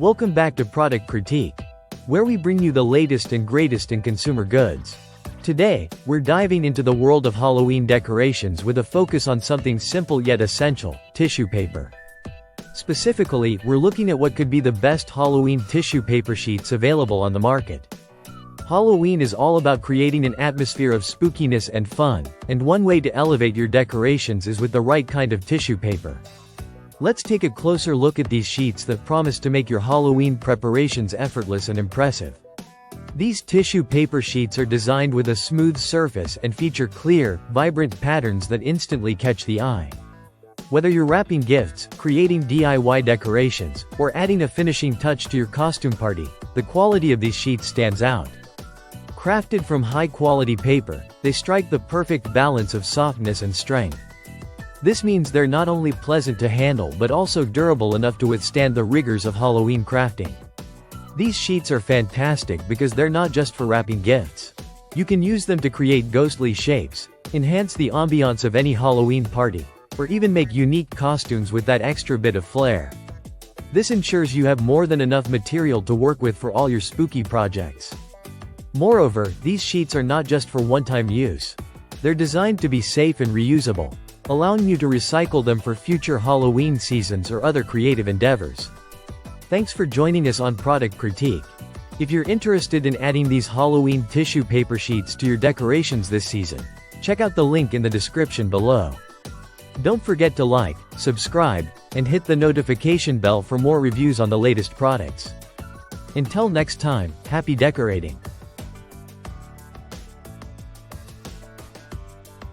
Welcome back to Product Critique, where we bring you the latest and greatest in consumer goods. Today, we're diving into the world of Halloween decorations with a focus on something simple yet essential: tissue paper. Specifically, we're looking at what could be the best Halloween tissue paper sheets available on the market. Halloween is all about creating an atmosphere of spookiness and fun, and one way to elevate your decorations is with the right kind of tissue paper. Let's take a closer look at these sheets that promise to make your Halloween preparations effortless and impressive. These tissue paper sheets are designed with a smooth surface and feature clear, vibrant patterns that instantly catch the eye. Whether you're wrapping gifts, creating DIY decorations, or adding a finishing touch to your costume party, the quality of these sheets stands out. Crafted from high-quality paper, they strike the perfect balance of softness and strength. This means they're not only pleasant to handle but also durable enough to withstand the rigors of Halloween crafting. These sheets are fantastic because they're not just for wrapping gifts. You can use them to create ghostly shapes, enhance the ambiance of any Halloween party, or even make unique costumes with that extra bit of flair. This ensures you have more than enough material to work with for all your spooky projects. Moreover, these sheets are not just for one-time use. They're designed to be safe and reusable, allowing you to recycle them for future Halloween seasons or other creative endeavors. Thanks for joining us on Product Critique. If you're interested in adding these Halloween tissue paper sheets to your decorations this season, check out the link in the description below. Don't forget to like, subscribe, and hit the notification bell for more reviews on the latest products. Until next time, happy decorating!